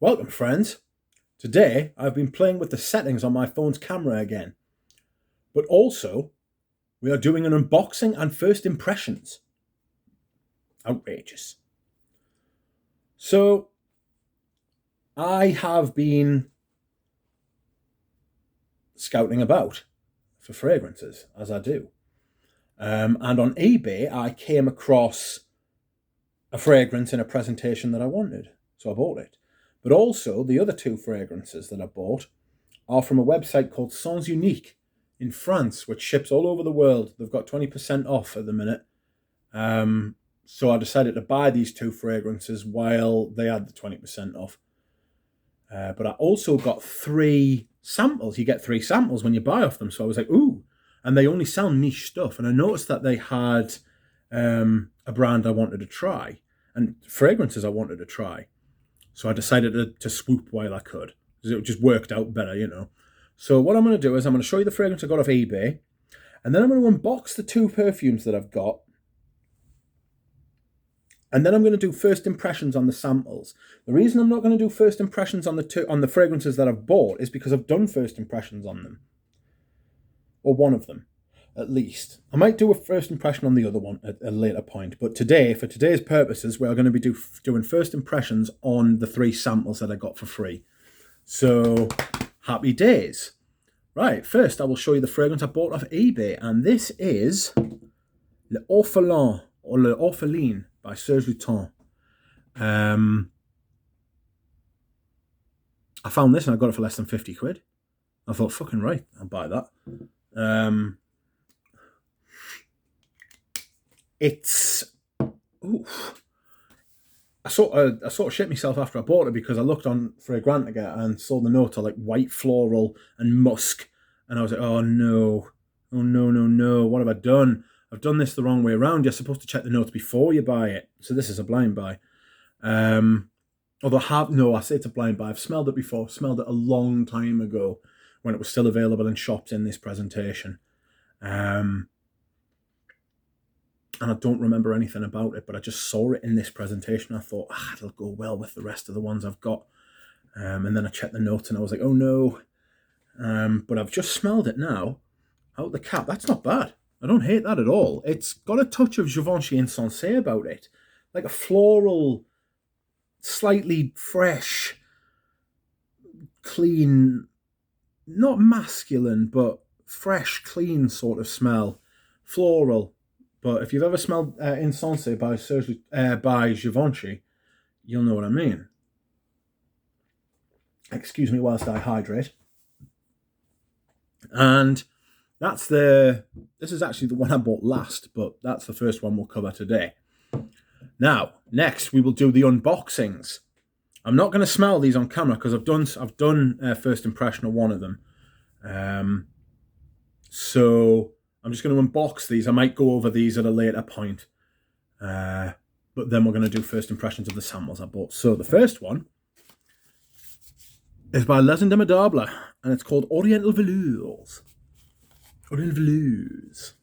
Welcome, friends. Today, I've been playing with the settings on my phone's camera again. But also, we are doing an unboxing and first impressions. Outrageous. So, I have been scouting about for fragrances, as I do. And on eBay, I came across a fragrance in a presentation that I wanted. So I bought it. But also, the other two fragrances that I bought are from a website called Sens Unique in France, which ships all over the world. They've got 20% off at the minute. So I decided to buy these two fragrances while they had the 20% off. But I also got 3 samples. You get 3 samples when you buy off them. So I was like, ooh. And they only sell niche stuff. And I noticed that they had a brand I wanted to try and fragrances I wanted to try. So I decided to swoop while I could. It just worked out better, you know. So what I'm going to do is I'm going to show you the fragrance I got off eBay. And then I'm going to unbox the 2 perfumes that I've got. And then I'm going to do first impressions on the samples. The reason I'm not going to do first impressions on the fragrances that I've bought is because I've done first impressions on them. Or one of them, at least. I might do a first impression on the other one at a later point. But today, for today's purposes, we're going to be doing first impressions on the 3 samples that I got for free. So, happy days. Right, first I will show you the fragrance I bought off eBay. And this is Le Orphelin, or Le Orpheline, by Serge Lutens. I found this and I got it for less than 50 quid. I thought, fucking right, I'll buy that. It's... Ooh. I sort of shit myself after I bought it because I looked on Fragrantica and saw the notes are like white floral and musk. And I was like, oh no. Oh no. What have I done? I've done this the wrong way around. You're supposed to check the notes before you buy it. So this is a blind buy. Although I say it's a blind buy. I've smelled it before. Smelled it a long time ago when it was still available in shops in this presentation. And I don't remember anything about it, but I just saw it in this presentation. I thought, it'll go well with the rest of the ones I've got. And then I checked the notes and I was like, oh no. But I've just smelled it now out the cap. That's not bad. I don't hate that at all. It's got a touch of Givenchy Insensé about it. Like a floral, slightly fresh, clean, not masculine, but fresh, clean sort of smell. Floral. But if you've ever smelled Insensé by Givenchy, you'll know what I mean. Excuse me whilst I hydrate. And this is actually the one I bought last, but that's the first one we'll cover today. Now, next we will do the unboxings. I'm not going to smell these on camera because I've done first impression of one of them. So I'm just going to unbox these. I might go over these at a later point. But then we're going to do first impressions of the samples I bought. So the first one is by Les Indemodables, and it's called Oriental Values. Oriental Values.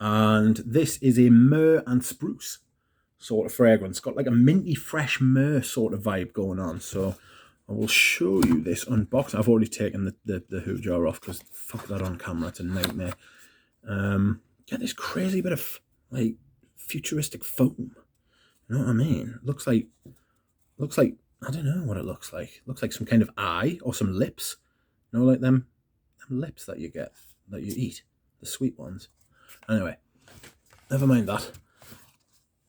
And this is a myrrh and spruce sort of fragrance. Got like a minty, fresh myrrh sort of vibe going on. So I will show you this unboxing. I've already taken the hood jar off because fuck that on camera. It's a nightmare. Get this crazy bit of like futuristic foam. You know what I mean? Looks like I don't know what it looks like. Looks like some kind of eye or some lips. You know, like them lips that you get, that you eat, the sweet ones. Anyway, never mind that.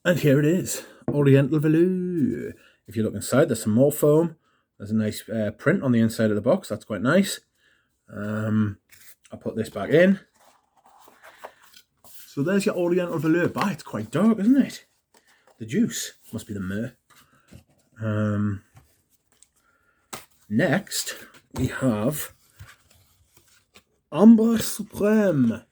And here it is, Oriental Value. If you look inside, there's some more foam. There's a nice print on the inside of the box. That's quite nice. I'll put this back in. So there's your Oriental Value. But it's quite dark, isn't it? The juice must be the myrrh. Next, we have Ambre Supreme.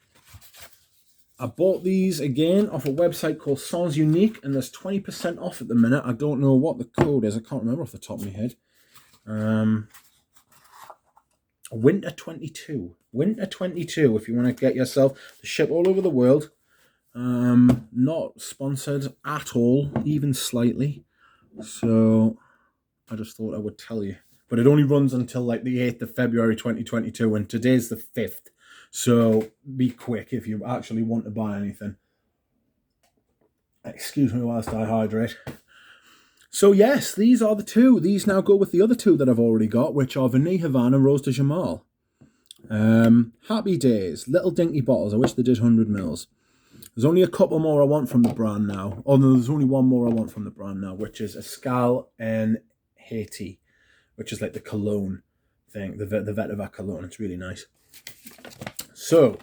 I bought these again off a website called Sens Unique, and there's 20% off at the minute. I don't know what the code is. I can't remember off the top of my head. Winter 22. Winter 22 if you want to get yourself to ship all over the world. Not sponsored at all, even slightly. So I just thought I would tell you. But it only runs until like the 8th of February 2022, and today's the 5th. So be quick if you actually want to buy anything. Excuse me whilst I hydrate. So yes, these are the two. These now go with the other two that I've already got, which are Vanille Havana and Rose de Jamal. Happy days. Little dinky bottles. I wish they did 100 mils. There's only a couple more I want from the brand now. Oh no, there's only one more I want from the brand now, which is Escal en Haiti, which is like the cologne thing, the vetiver cologne. It's really nice. So,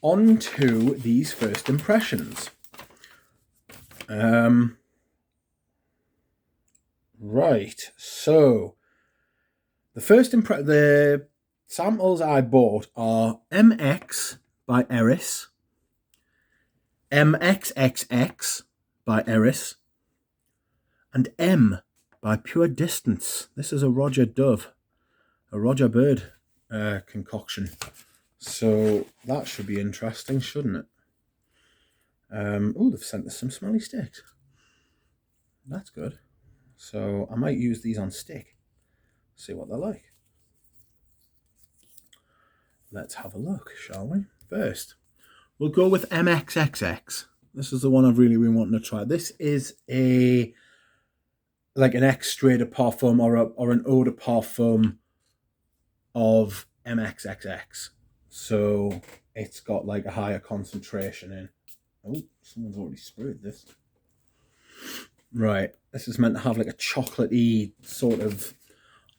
on to these first impressions. Right, so the samples I bought are MX by Eris, MXXX by Eris, and M by Puredistance. This is a Roger Bird concoction. So that should be interesting, shouldn't it? Oh, they've sent us some smelly sticks. That's good. So I might use these on stick. See what they're like. Let's have a look, shall we? First, we'll go with MXXX. This is the one I've really been wanting to try. This is like an extrait de parfum or an eau de parfum of MXXX. So it's got like a higher concentration in. Oh, someone's already sprayed this. Right, this is meant to have like a chocolatey sort of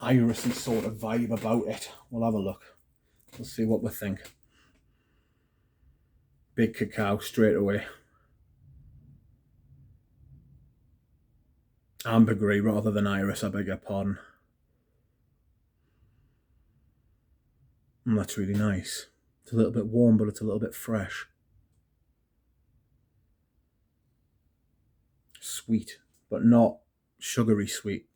irisy sort of vibe about it. We'll have a look. We'll see what we think. Big cacao straight away. Ambergris rather than iris, I beg your pardon. That's really nice. It's a little bit warm, but it's a little bit fresh. Sweet, but not sugary sweet.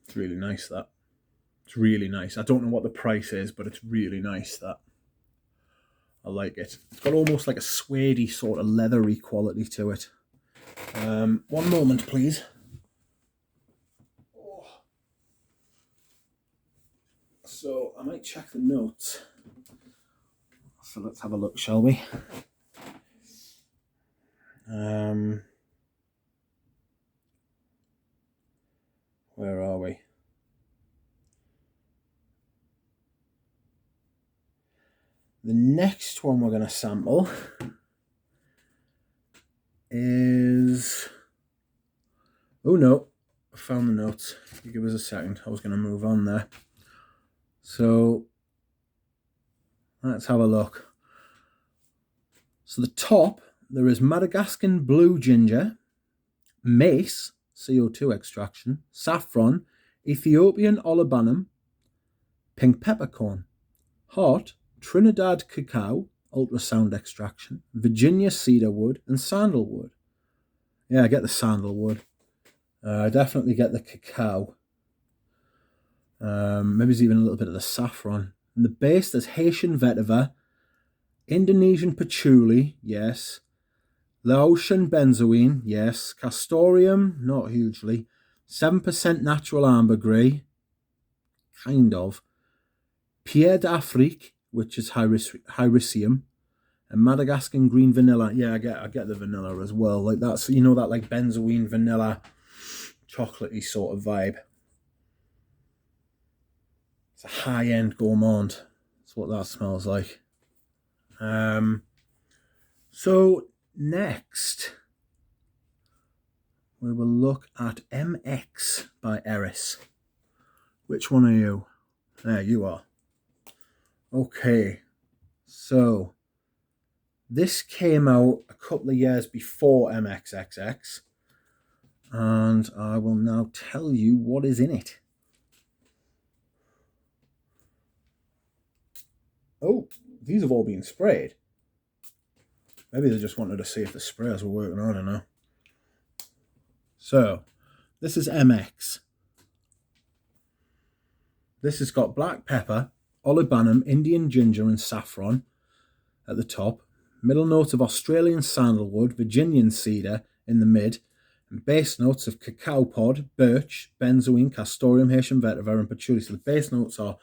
It's really nice, that. It's really nice. I don't know what the price is, but it's really nice, that. I like it. It's got almost like a suede-y sort of leathery quality to it. One moment, please. Oh. So I might check the notes. So let's have a look, shall we? Where are we? The next one we're going to sample is... Oh no, I found the notes. You give us a second. I was going to move on there. So let's have a look. So the top, there is Madagascan blue ginger, mace, CO2 extraction, saffron, Ethiopian olibanum, pink peppercorn, heart, Trinidad cacao, ultrasound extraction, Virginia cedarwood, and sandalwood. Yeah, I get the sandalwood. I definitely get the cacao. Maybe there's even a little bit of the saffron. And the base, there's Haitian vetiver, Indonesian patchouli, yes. Laotian benzoin, yes. Castoreum, not hugely. 7% natural ambergris, kind of. Pierre d'Afrique, which is Hyraceum, and Madagascan green vanilla. Yeah, I get the vanilla as well. Like that's, you know, that like benzoin vanilla, chocolatey sort of vibe. It's a high-end gourmand. That's what that smells like. So next, we will look at MX by Eris. Which one are you? There you are. Okay, so this came out a couple of years before MXXX, and I will now tell you what is in it. Oh, these have all been sprayed. Maybe they just wanted to see if the sprayers were working, I don't know. So, this is MX. This has got black pepper, olibanum, Indian ginger and saffron at the top. Middle notes of Australian sandalwood, Virginian cedar in the mid, and base notes of cacao pod, birch, benzoin, castoreum, Haitian vetiver, and patchouli. So the base notes are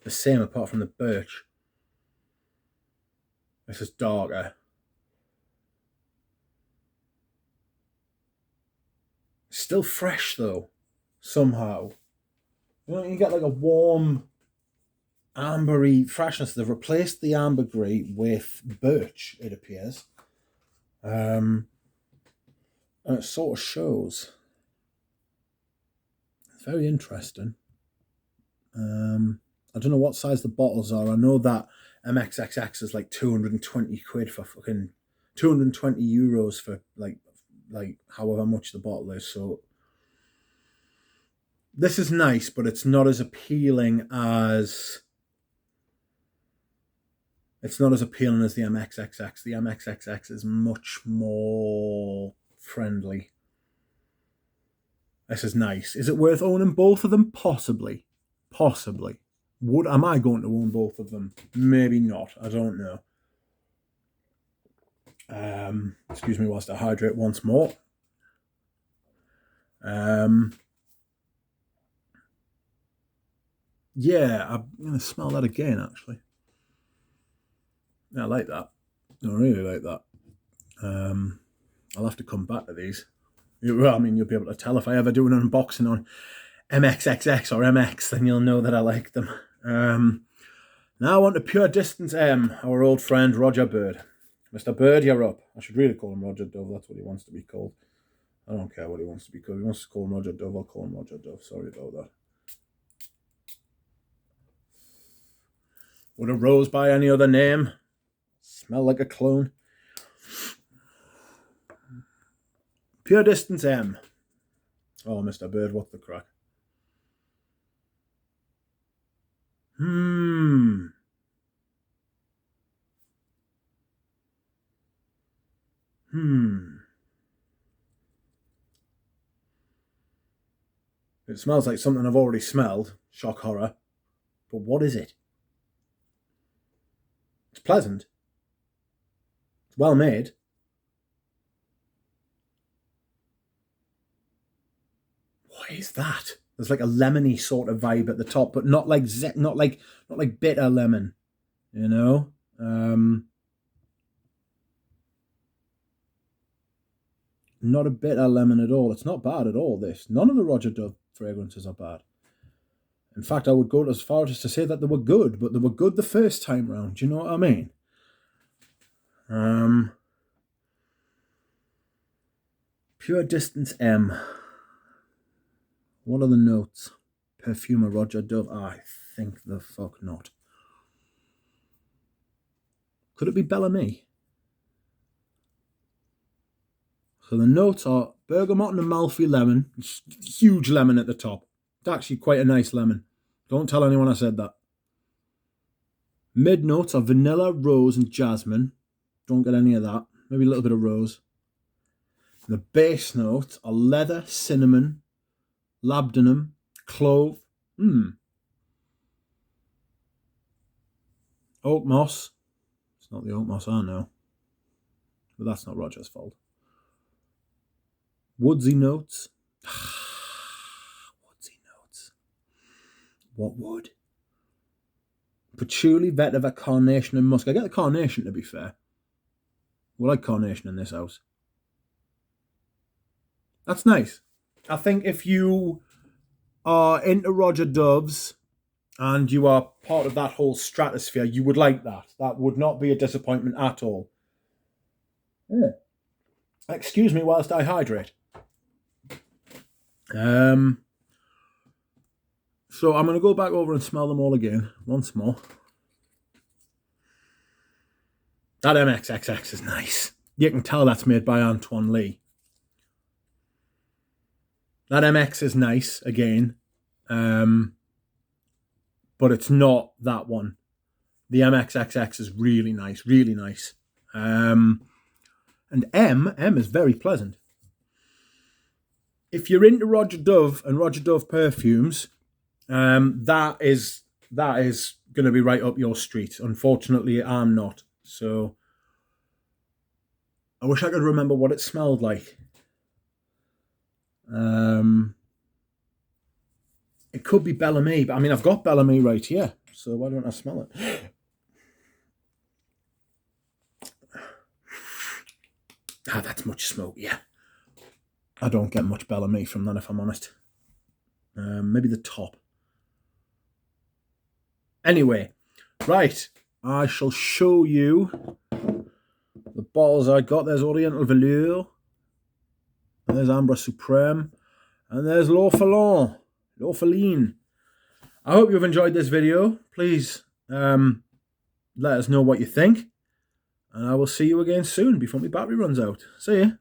the same apart from the birch. This is darker. Still fresh though, somehow. You know, you get like a warm, ambery freshness. They've replaced the ambergris with birch, it appears. And it sort of shows. It's very interesting. I don't know what size the bottles are. I know that MXXX is like 220 quid for fucking 220 euros for like however much the bottle is. So this is nice, but it's not as appealing as the MXXX. The MXXX is much more friendly. This is nice. Is it worth owning both of them? Possibly. Am I going to own both of them? Maybe not. I don't know. Excuse me whilst I hydrate once more. Yeah, I'm going to smell that again, actually. Yeah, I like that. I really like that. I'll have to come back to these. Well, I mean, you'll be able to tell if I ever do an unboxing on MXXX or MX, then you'll know that I like them. Now on to Puredistance M, our old friend Roger Bird. Mr. Bird, you're up. I should really call him Roger Dove. That's what he wants to be called. I don't care what he wants to be called. If he wants to call him Roger Dove, I'll call him Roger Dove. Sorry about that. Would a rose by any other name smell like a clone? Puredistance M. Oh, Mr. Bird, what's the crack? It smells like something I've already smelled. Shock horror. But what is it? It's pleasant. It's well made. What is that? There's like a lemony sort of vibe at the top, but not like bitter lemon, you know. Not a bitter lemon at all. It's not bad at all. This none of the Roger Dove fragrances are bad. In fact, I would go as far as to say that they were good, but they were good the first time round. Do you know what I mean? Puredistance M. What are the notes? Perfumer Roger Dove. I think the fuck not. Could it be Bellamy? So the notes are bergamot and Amalfi lemon. Huge lemon at the top. It's actually quite a nice lemon. Don't tell anyone I said that. Mid notes are vanilla, rose, and jasmine. Don't get any of that. Maybe a little bit of rose. The base notes are leather, cinnamon, labdanum, clove. Oak moss. It's not the oak moss I know. But that's not Roger's fault. Woodsy notes. Woodsy notes. What wood? Patchouli, vetiver, carnation, and musk. I get the carnation, to be fair. We like carnation in this house. That's nice. I think if you are into Roger Doves and you are part of that whole stratosphere, you would like that. That would not be a disappointment at all. Yeah. Excuse me whilst I hydrate. So I'm going to go back over and smell them all again, once more. That MXXX is nice. You can tell that's made by Antoine Lee. That MX is nice, again. But it's not that one. The MXXX is really nice, really nice. And M is very pleasant. If you're into Roger Dove and Roger Dove perfumes, that is going to be right up your street. Unfortunately, I'm not. So I wish I could remember what it smelled like. It could be Bellamy, but I mean, I've got Bellamy right here, so why don't I smell it? Ah, that's much smoke, yeah. I don't get much Bellamy from that, if I'm honest. Maybe the top. Anyway, right, I shall show you the bottles I got. There's Oriental Values, there's Ambre Supreme, and there's L'Orphelin. I hope you've enjoyed this video. Please let us know what you think, and I will see you again soon before my battery runs out. See ya.